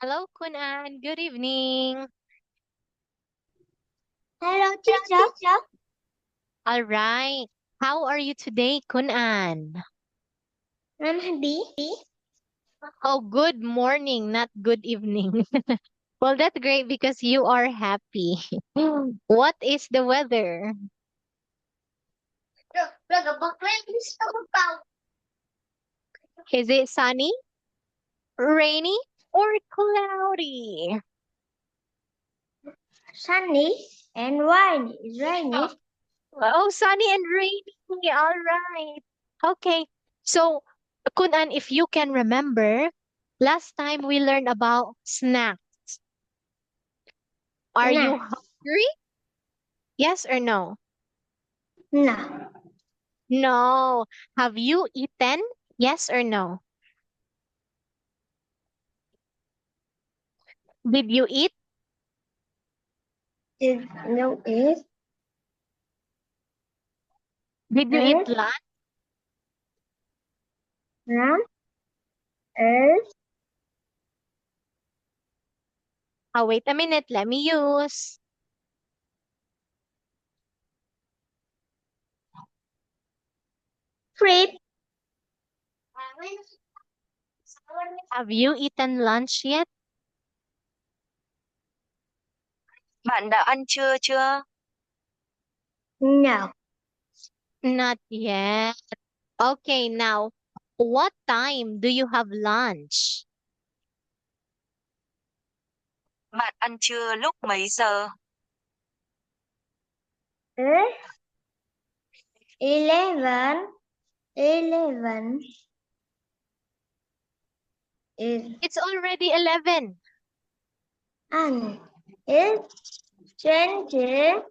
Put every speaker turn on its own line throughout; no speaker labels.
Hello, Kunan. Good evening.
Hello, teacher.
All right. How are you today, Kunan?
I'm happy.
Oh, good morning, not good evening. Well, that's great because you are happy. What is the weather? Is it sunny, rainy, or cloudy?
Sunny and rainy. It's rainy.
Oh, sunny and rainy. All right. Okay. So, Kunan, if you can remember, last time we learned about snack. Are you
Nah,
hungry? Yes or no?
no,
No. Have you eaten? Yes or no? Did you eat?
no is
Did you eat
and
lunch?
run is
Oh, wait a minute. Let me use.
free.
Have you eaten lunch yet?
Bạn đã ăn trưa chưa?
No,
Not yet. Okay, now, what time do you have lunch?
Bạn ăn trưa lúc mấy giờ?
is 11 is
It's already 11.
and it's 20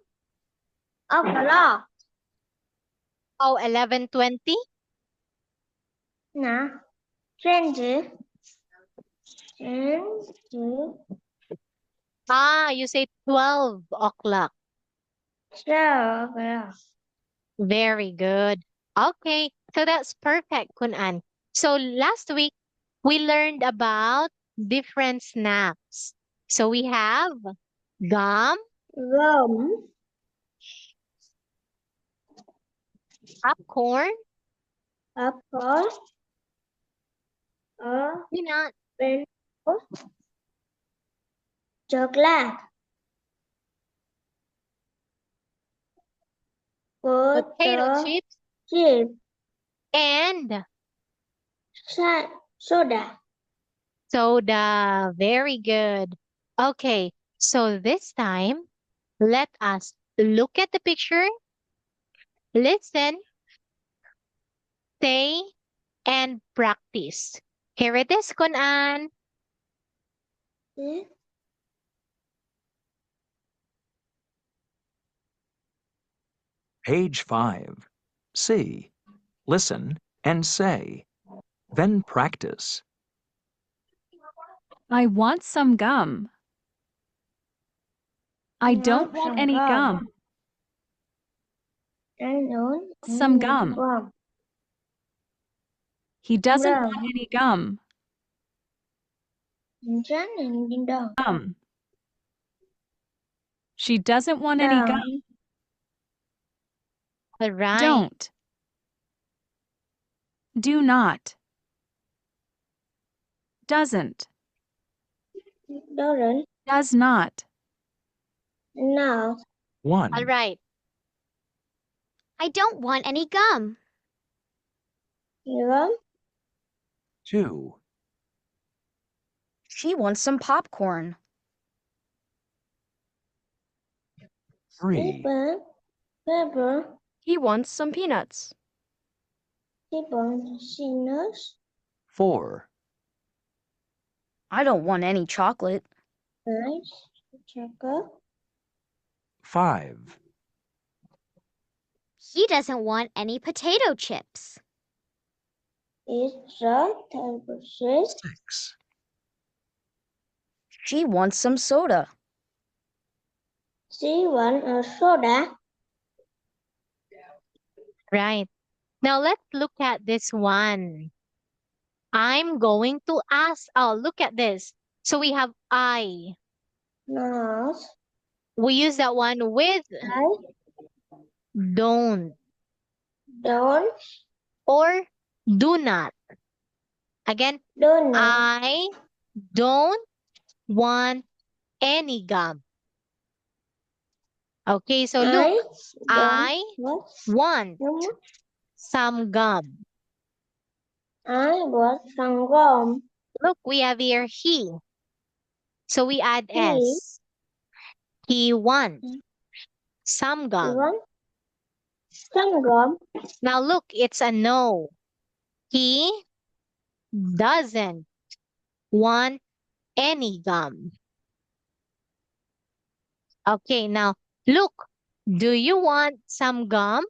o'clock.
Oh, 11:20?
No, 20, 20,
Ah, you say 12 o'clock.
12 o'clock.
Very good. Okay, so that's perfect, Kunan. So last week, we learned about different snacks. So we have gum,
Gum,
popcorn,
apple, or
peanut,
pencil, chocolate,
potato
potato
chips,
chip,
and
soda.
soda. Very good. Okay, so this time, let us look at the picture, listen, say, and practice. Here it is, Kunan.
Hmm?
Page 5. See, listen, and say. Then practice.
I want some gum. I don't want any gum.
I don't
Some gum.
gum.
He doesn't
Gum.
want any gum.
Gum.
Gum. She doesn't want any gum.
All right.
Don't. Do not. Doesn't.
Doesn't.
Does not.
No.
1,
All right.
I don't want any gum.
Gum.
2,
She wants some popcorn.
3,
Pepper.
He wants some peanuts.
Sinners.
4,
I don't want any chocolate.
Rice. Chocolate.
5,
He doesn't want any potato chips.
It's a table
6,
She wants some soda.
She wants a soda.
Right. Now let's look at this one. I'm going to ask. Oh, look at this. So we have I.
Not.
We use that one with
I
don't
don't
or do not. Again,
do not.
I don't want any gum. Okay, so look,
I
I
don't
want
want
some gum.
I want some gum.
Look, we have here he. So we add
He
S. He wants some gum.
want some gum.
Now look, it's a no. He doesn't want any gum. Okay, now look, do you want some gum?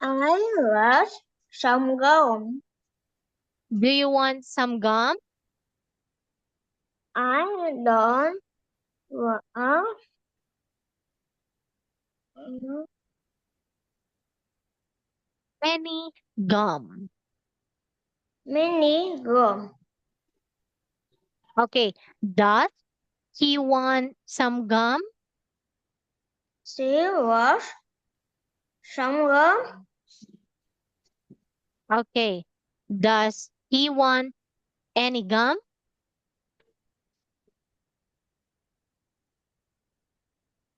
I want some gum.
Do you want some gum?
I don't want
Any gum.
many gum.
Okay, does he want some gum?
She wants some gum.
Okay, does he want any gum?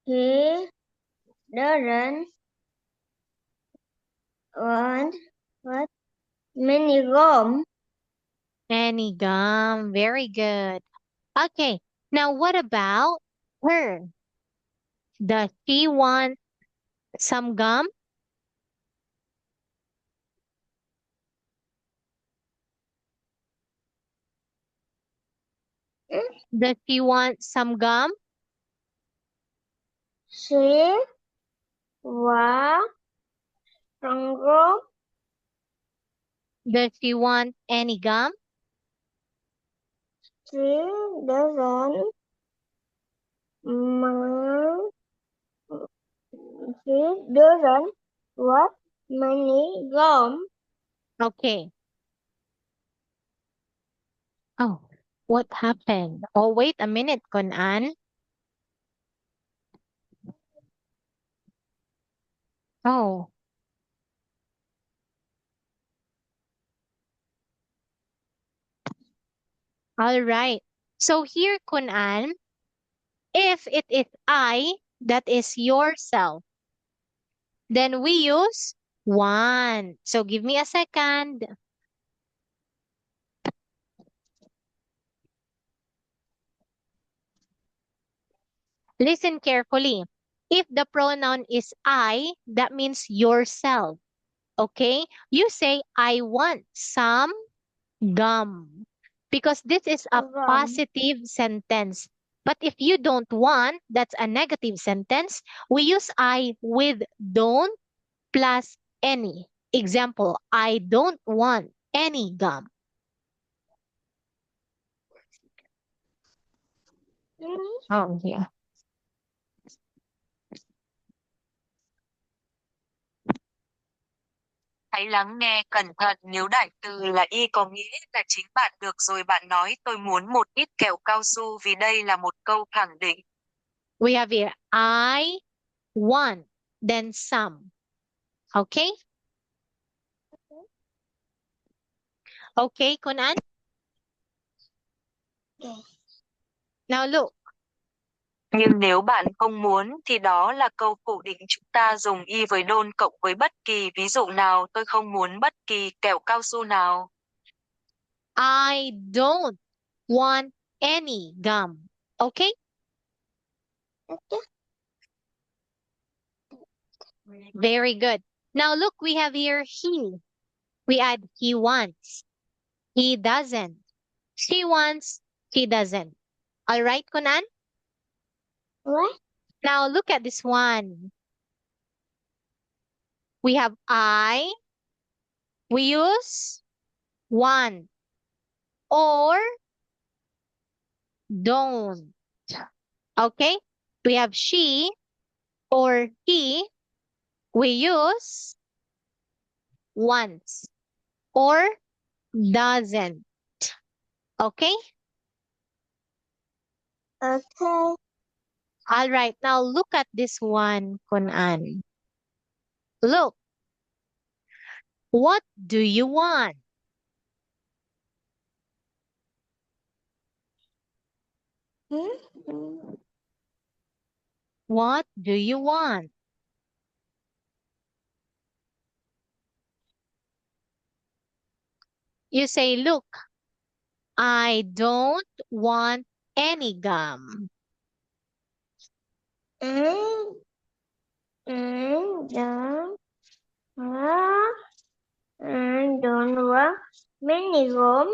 He doesn't want what many gum.
Any gum. Very good. Okay, now what about her? Does she want some gum? Does she want some gum?
She wants some gum.
Does she want any gum?
She doesn't mind. She doesn't want many gum.
Okay. Oh, what happened? Oh, wait a minute, Conan. Oh, all right. So here, Conan, if it is I, that is yourself, then we use one. So give me a second. Listen carefully. If the pronoun is I, that means yourself. Okay? You say, I want some gum. Because this is a
Gum.
positive sentence. But if you don't want, that's a negative sentence. We use I with don't plus any. Example, I don't want any gum. Oh, yeah.
Hãy lắng nghe cẩn thận nếu đại từ là y có nghĩa là chính bạn được rồi bạn nói tôi muốn một ít kẹo cao su vì đây là một câu khẳng định.
We have here, I want, then some. Okay? Okay, Conan?
Okay.
Now look,
Nhưng nếu bạn không muốn thì đó là câu phủ định chúng ta dùng y với đôn cộng với bất kỳ ví dụ nào tôi không muốn bất kỳ kẹo cao su nào.
I don't want any gum. Okay?
Okay.
Very good. Now look, we have here he. We add he wants. He doesn't. She wants. He doesn't. All right, Conan?
What?
Now look at this one. We have I. We use want or don't. Okay? We have she or he. We use wants or doesn't. Okay?
Okay.
All right, now look at this one, Kunan. Look, what do you want?
Hmm.
What do you want? You say, look, I don't want any gum.
And don't want and don't want many gum.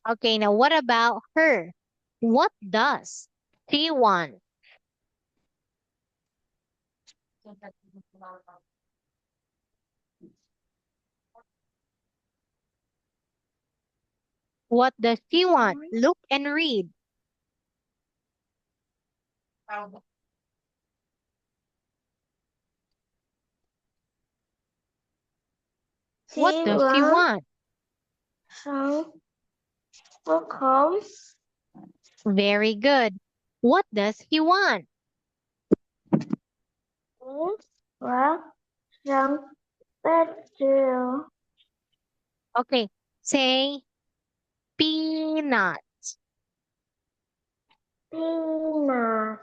Okay, now what about her? What does she want? What does she want? Look and read. What
She
does she
wants
want?
some popcorn.
Very good. What does he want?
She wants some petrol.
Okay, say peanut.
Peanut.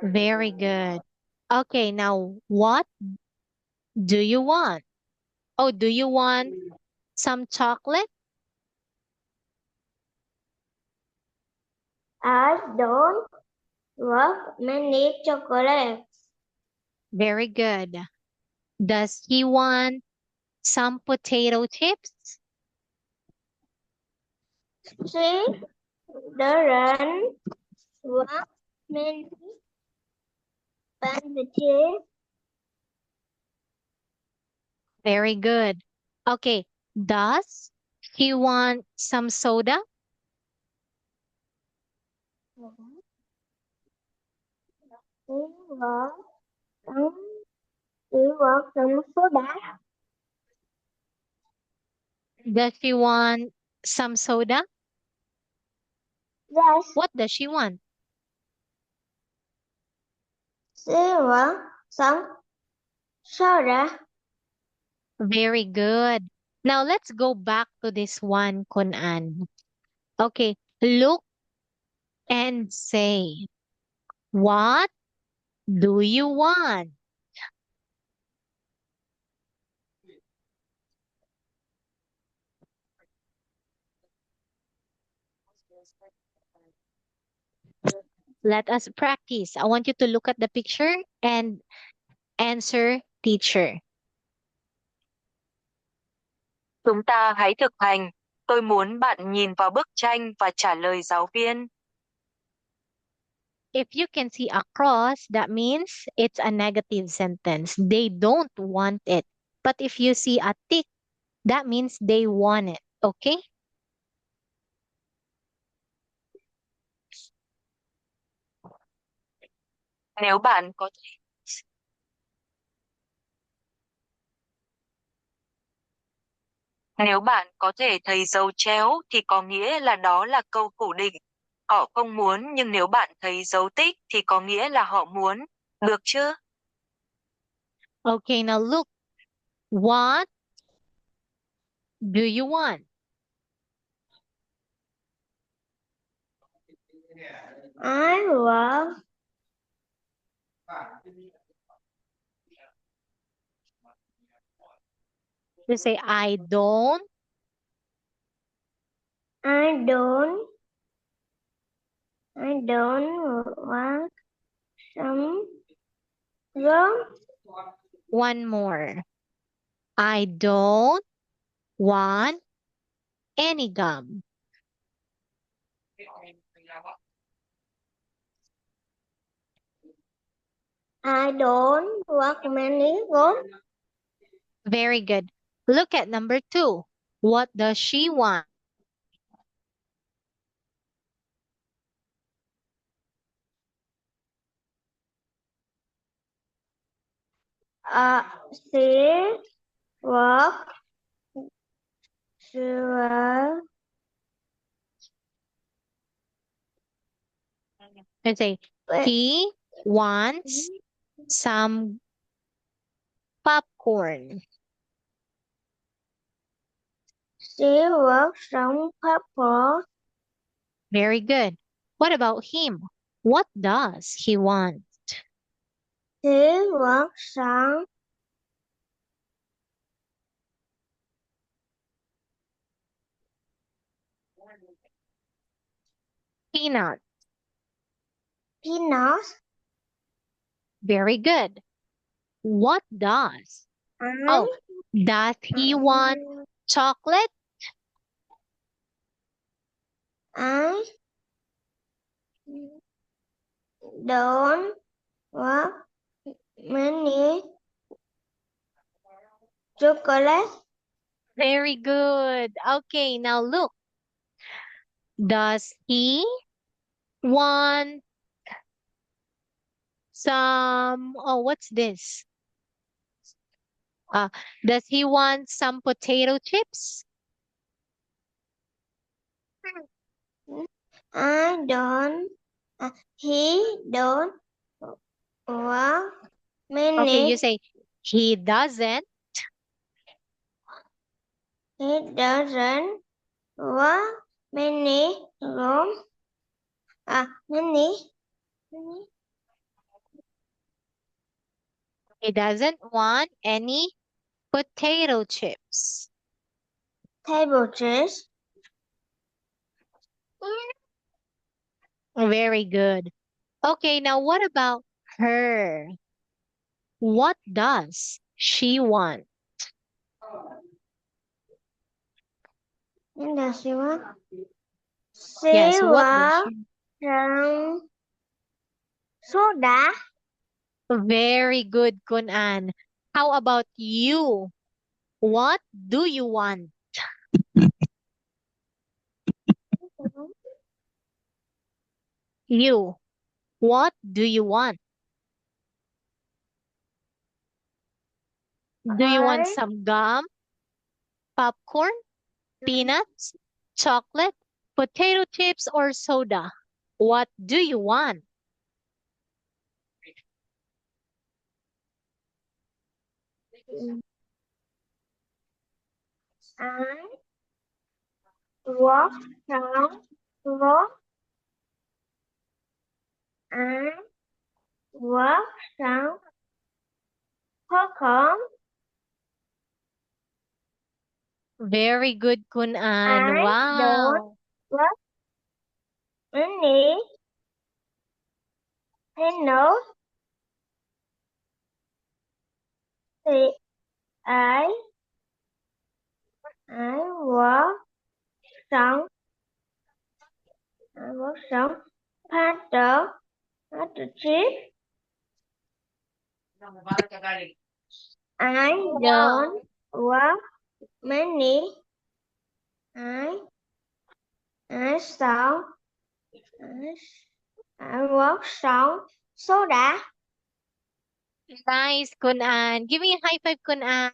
Very good. Okay, now what do you want? Oh, do you want some chocolate?
I don't want many chocolates.
Very good. Does he want some potato chips?
She doesn't want many bandages.
Very good. Okay, does he want some soda?
She wants some, she wants some soda.
Does she want some soda?
Yes,
What does she want?
she wants some soda.
Very good. Now let's go back to this one, Kunan. Okay, look and say, what do you want? Let us practice. I want you to look at the picture and answer teacher.
Chúng ta hãy thực hành. Tôi muốn bạn nhìn vào bức tranh và trả lời giáo viên.
If you can see a cross, that means it's a negative sentence. They don't want it. But if you see a tick, that means they want it. Okay?
Nếu bạn có Nếu bạn có thể thấy dấu chéo thì có nghĩa là đó là câu phủ định. Họ không muốn, nhưng nếu bạn thấy dấu tích thì có nghĩa là họ muốn. Được chưa?
Okay, now look. What do you want?
I want
You say, I don't
I don't want some gum.
want more. I don't want any gum.
I don't want many gum.
Very good. Look at number 2. What does she want?
She walk to
Let's say
Wait,
he wants some popcorn.
she wants some pepper.
Very good. What about him? What does he want?
He wants some
Peanut.
peanuts.
Very good. What does?
And
Does he want chocolate?
I don't want many chocolate.
Very good. Okay, now look. Does he want some, what's this? Uh, does he want some potato chips?
I don't. He don't want
Okay, you
many.
say he doesn't.
He doesn't want many gum. Many
He doesn't want any potato chips.
table chairs.
Very good. Okay, now what about her? What does she want?
And does she want? She
Yes, what does
wants
she?
some soda.
Very good, Kunan. How about you? What do you want? You. What do you want? Do you want
I
some gum, popcorn, peanuts, chocolate, potato chips, or soda? What do you want?
I want some rock. I want some popcorn.
Very good, Kunan.
I don't
Wow.
want any peanuts. Thì I want some. I want some potato chip. I don't want many. I I saw. I, I want some soda.
Nice, Kunan. Give me a high five, Kunan.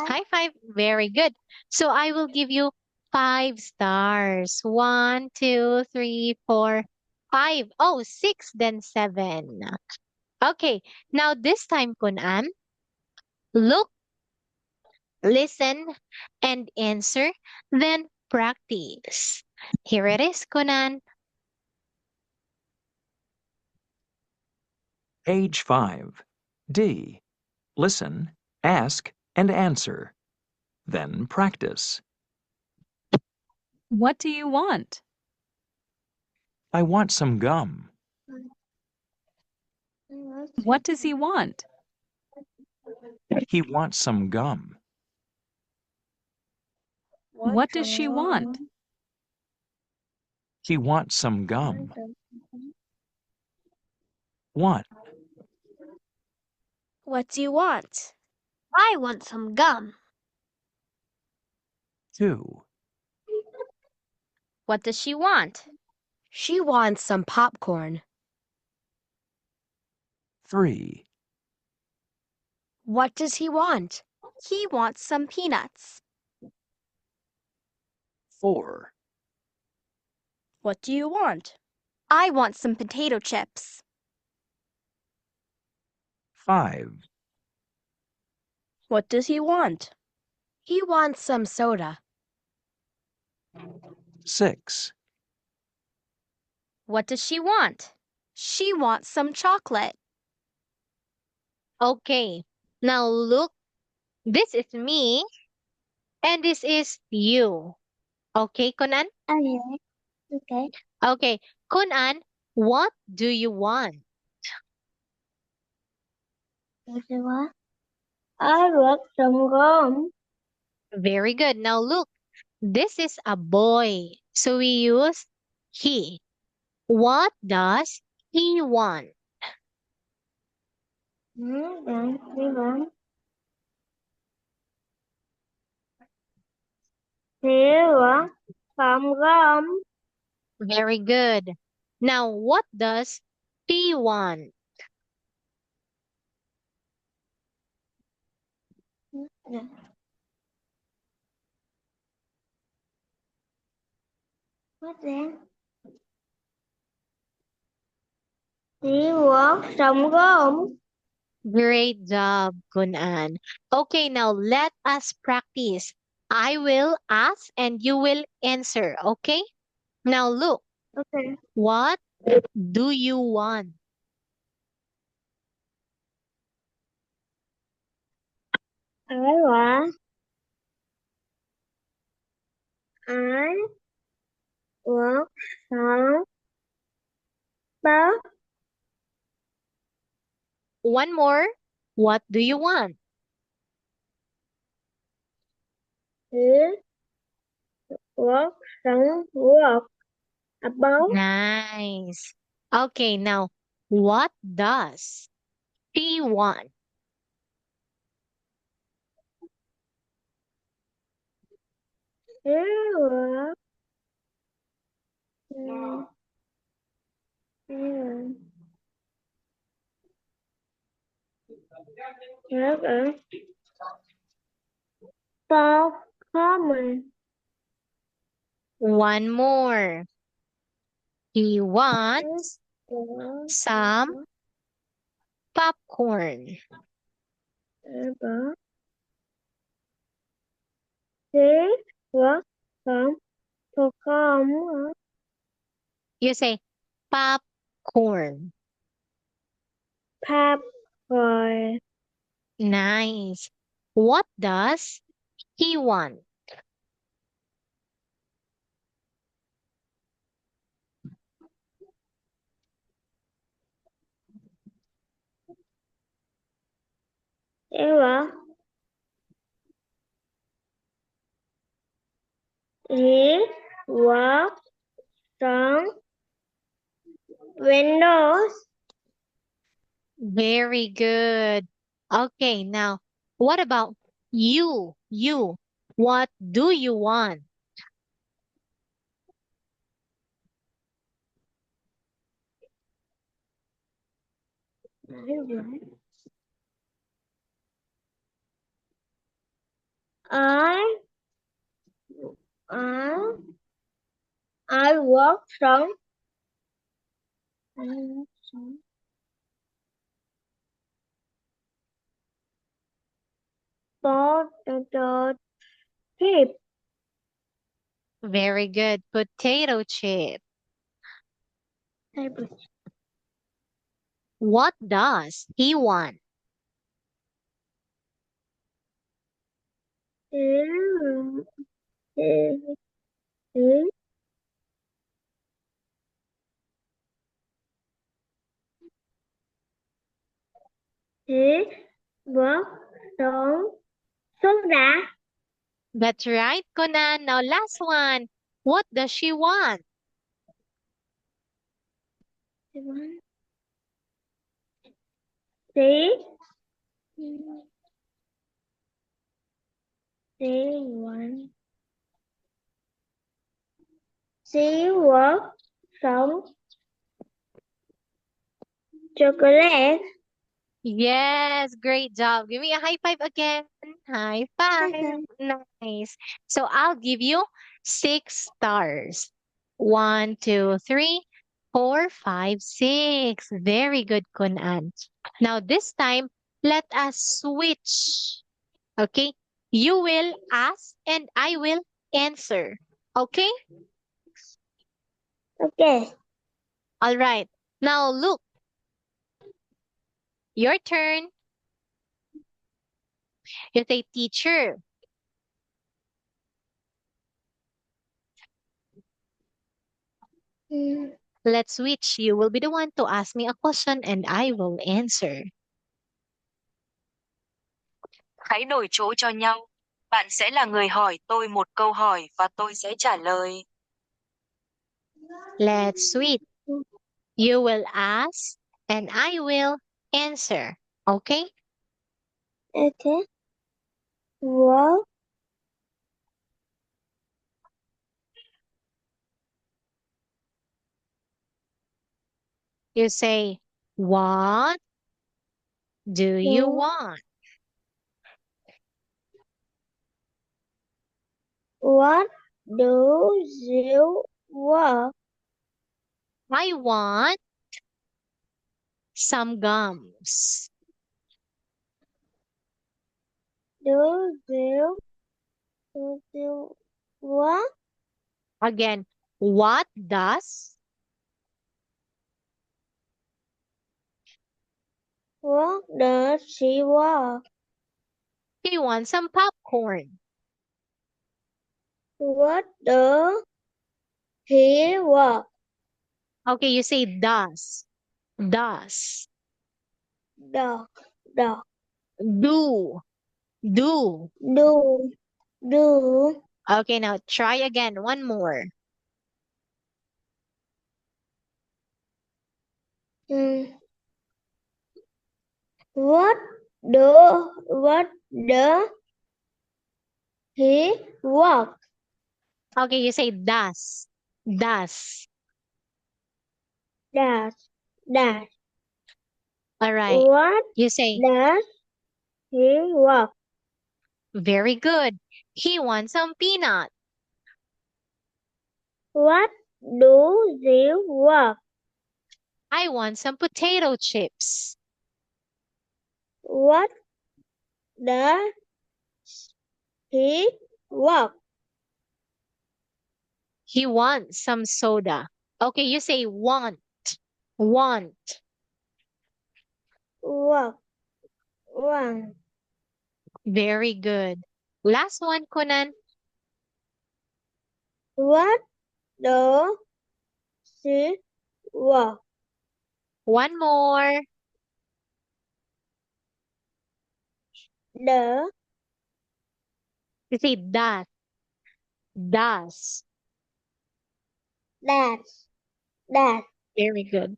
High five. Very good. So I will give you 5 stars. 1, 2, 3, 4, 5. Oh, 6, then 7. Okay. Now this time, Kunan, look, listen, and answer, then practice. Here it is, Kunan.
Age 5. D. Listen, ask, and answer. Then practice.
What do you want?
I want some gum.
What does he want?
He wants some gum.
What does she want?
He wants some gum. 1,
What do you want? I want some gum.
2,
What does she want? She wants some popcorn.
3,
What does he want? He wants some peanuts.
4,
What do you want? I want some potato chips.
5,
What does he want?
He wants some soda.
6,
What does she want? She wants some chocolate.
Okay, now look, this is me and this is you. Okay, Kunan?
Okay.
Okay, Kunan, what do you want?
What? I want some gum.
Very good. Now look, this is a boy. So we use he. What does he want?
He wants some gum.
Very good. Now, what does she want?
What then? He wants some gum.
Great job, Kunan. Okay, now let us practice. I will ask and you will answer, okay? Now look,
Okay.
what do you want?
I want. I want some pop.
One more. What do you want?
He wants some work. About.
Nice. Okay, now what does she want?
He wants. Okay. Popcorn.
One more. He wants some popcorn.
About. He wants some popcorn.
You say popcorn.
Popcorn.
Nice. What does he want?
Eva. He wants some windows.
Very good. Okay, now what about you? You. What do you want?
I I I want some. Potato chip.
Very good. Potato chip. What does he want?
He wants some soda.
That's right, Conan. Now last one. What does she want?
She she wants she wants some chocolate.
Yes, great job. Give me a high five again. High five. Nice. So I'll give you 6 stars. 1, 2, 3. 4, 5, 6. Very good, Kunan. Now this time, let us switch. Okay? You will ask and I will answer. Okay?
Okay.
All right. Now look, your turn. You say teacher.
Mm,
Let's switch. You will be the one to ask me a question and I will answer.
Hãy đổi chỗ cho nhau. Bạn sẽ là người hỏi tôi một câu hỏi và tôi sẽ trả lời.
Let's switch. You will ask and I will answer. Okay?
Okay. What
You say, what do you
do
want?
what do you want?
I want some gums.
Do you want?
Again, what does
What does she want?
he want some popcorn?
What does he want?
Okay, you say does. Does.
Dog, dog.
Do. Do.
Do
Okay, now try again. One more.
mm, what does he want?
Okay, you say does. Does.
Does
All right.
what
You say,
does he want?
very good. He wants some peanut.
What do you want?
I want some potato chips.
What does he want?
He wants some soda. Okay, you say want. Want.
Want.
Very good. Last one, Conan.
What does she want?
One more.
The
You say does. Does.
that
Very good.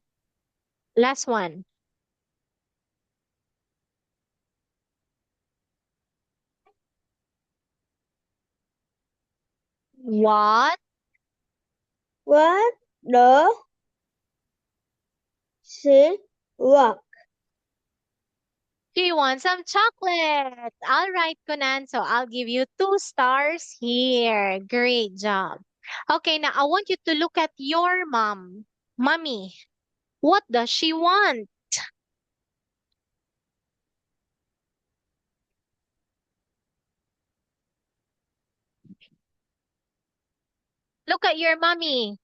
Last one. What
what does she want?
do you want? Some chocolate. All right, Conan. So I'll give you 2 stars here. Great job. Okay, now I want you to look at your mom. Mommy, what does she want? Look at your mommy.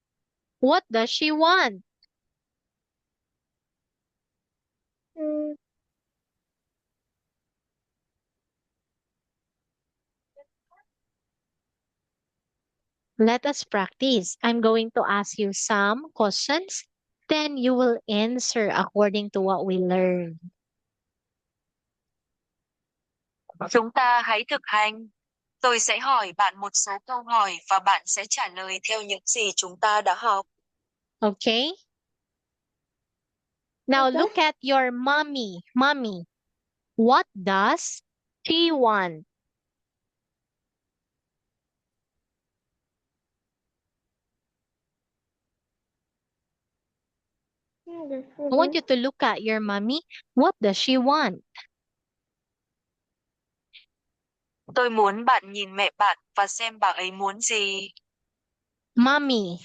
What does she want?
Mm,
Let us practice. I'm going to ask you some questions. Then you will answer according to what we learned.
Chúng ta hãy thực hành. Tôi sẽ hỏi bạn một số câu hỏi và bạn sẽ trả lời theo những gì chúng ta đã học.
Okay? Now
Okay.
look at your mommy. Mommy, what does she want? I want you to look at your mommy. What does she want?
Tôi muốn bạn nhìn mẹ bạn và xem bà ấy muốn gì.
Mommy,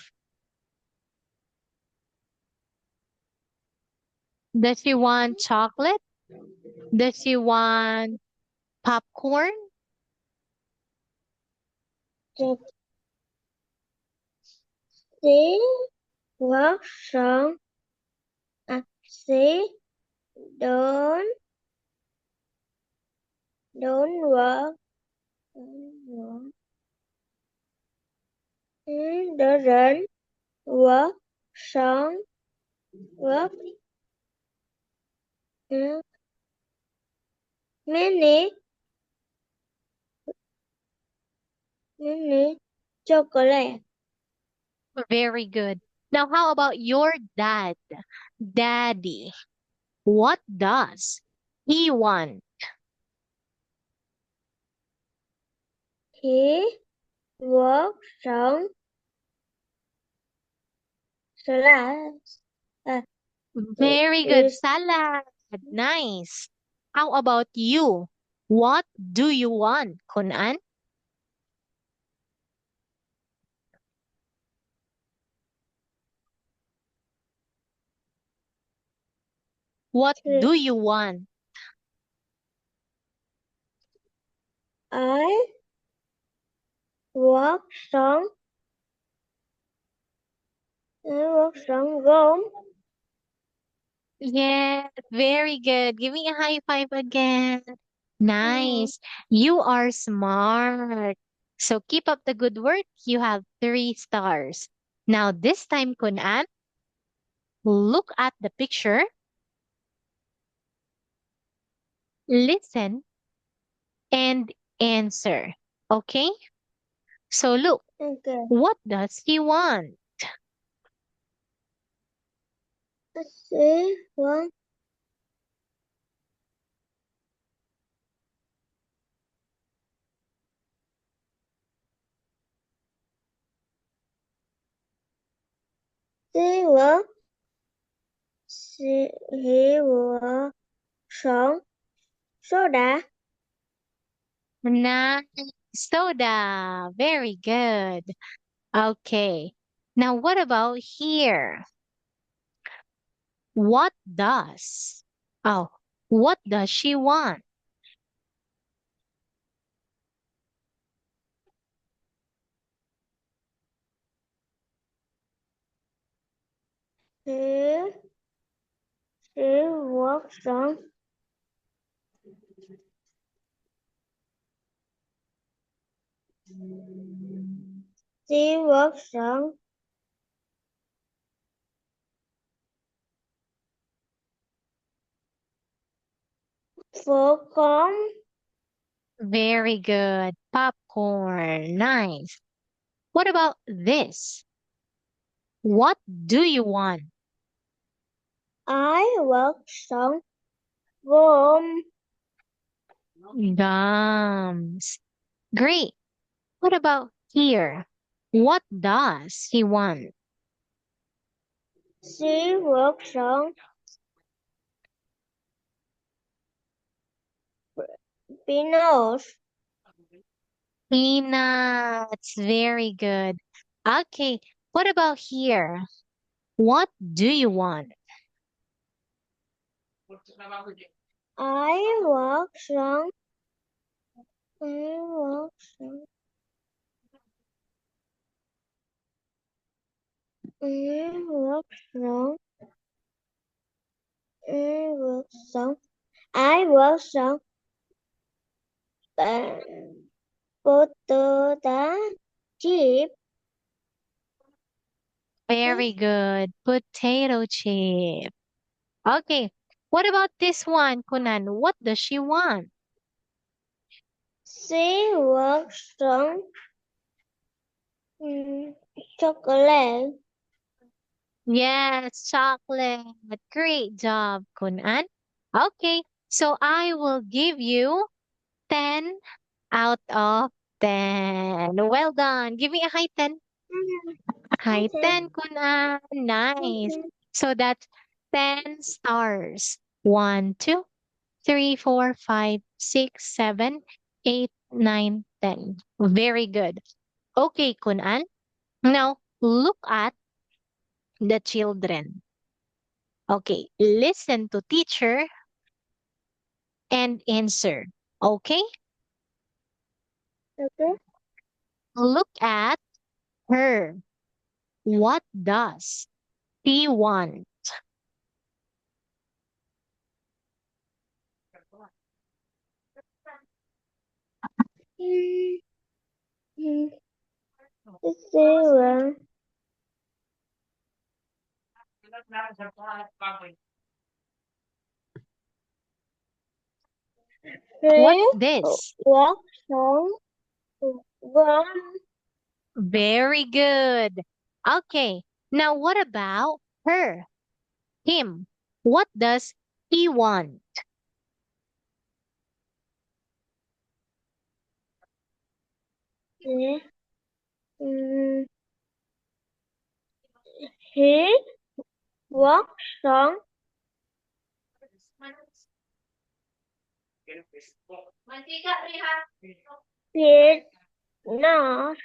Does she want chocolate? Does she want popcorn?
She works on she don't work doesn't work on work many chocolate.
Very good. Now, how about your dad? Daddy, what does he want?
He works on salad.
Very good. Salad. Nice. How about you? What do you want, Kunan? What do you want?
I work on gum.
Yes, very good. Give me a high five again. Nice. You are smart. So keep up the good work. You have 3 stars. Now, this time, Kunan, look at the picture, listen, and answer. Okay? So look,
Okay.
what does he want?
She wants she wants he wants some soda.
Nice. Soda. Very good. Okay. Now, what about here? What does? Oh, what does she want?
She works on she works on popcorn.
Very good. Popcorn. Nice. What about this? What do you want?
I works on gum.
Gums. Great. What about here? What does he want?
She works on peanuts.
Peanuts. Very good. Okay. What about here? What do you want?
I works on I works on I works on I works on I works on potato chip.
Very good. Potato chip. Okay. What about this one, Kunan? What does she want?
She works on chocolate.
Yes, chocolate. Great job, Kunan. Okay. So I will give you 10 out of 10. Well done. Give me a high 10. High
Okay.
10, Kunan. Nice.
Okay.
So that's 10 stars. 1, 2, 3, 4, 5, 6, 7, 8, 9, 10. Very good. Okay, Kunan. Now look at the children. Okay, listen to teacher and answer. Okay,
Okay.
look at her. What does she want?
Mm, mm, Zero.
What's
Three.
this?
Walk song. One.
Very good. Okay, now what about her? Him. What does he want?
Three. Mm, He walk song. Did not.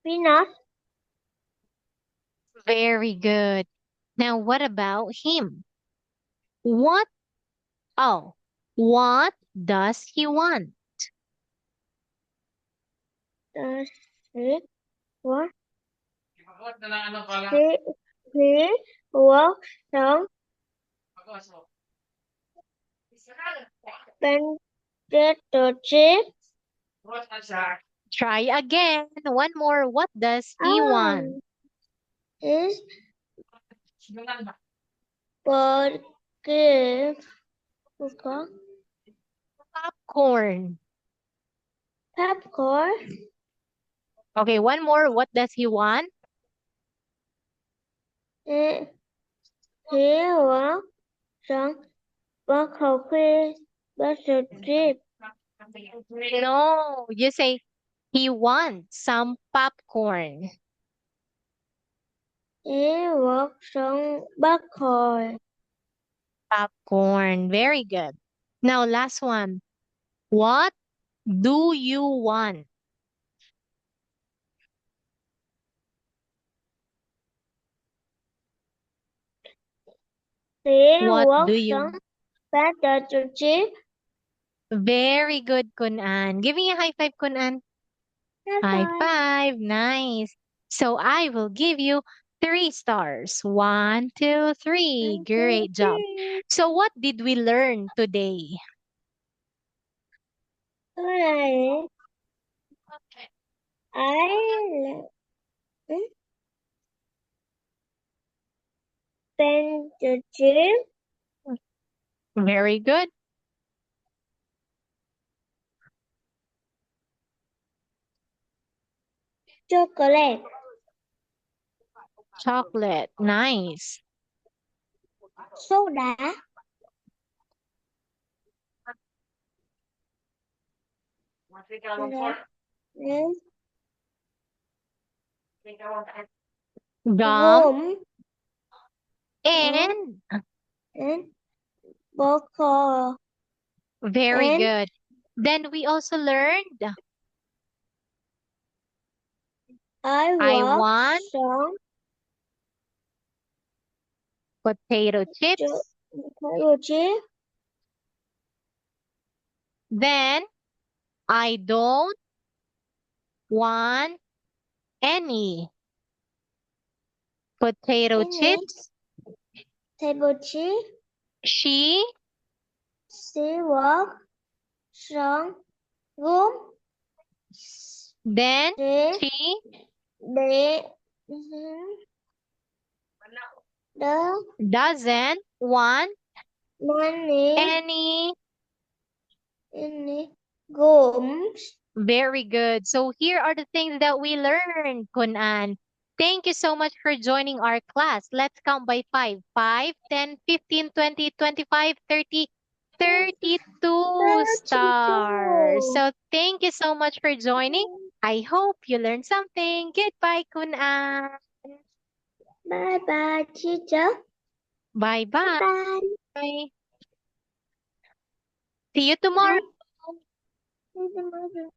Peanut.
Very good. Now what about him? What? Oh, what does he want?
Does it what? He walk song. Potato chip.
Try again. One more. What does he want?
Is forgive. Có
Popcorn.
popcorn.
Okay, one more. What does he want?
He walk song. Potato chip.
No, you say he wants some popcorn.
He walk song. Popcorn.
Popcorn. Very good. Now, last one. What do you want?
He
What
walk
do you?
song. Potato chip.
Very good, Kunan. Give me a high five, Kunan. High
Bye.
five. Nice. So I will give you 3 stars. 1, 2, 3. Great job. So what did we learn today?
Alright. I potato chip.
Very good.
Chocolate.
Chocolate. Nice.
Soda. Yes.
Gum.
Gum.
And
And popcorn.
very
And
good. Then we also learned
I
I
want
want
some
potato chips.
potato chip.
Then I don't want any potato
Any
chips.
potato chip.
She
She want some gum.
then
They
she
they the
doesn't want
money
any.
in gums.
Very good. So here are the things that we learned, Kunan. Thank you so much for joining our class. Let's count by 5. 5, 10, 15, 20, 25, 30, 32 stars.
32.
So thank you so much for joining. I hope you learned something. Goodbye, Kunan.
Bye bye, teacher. Bye
Bye-bye.
bye.
See you tomorrow.
See you tomorrow.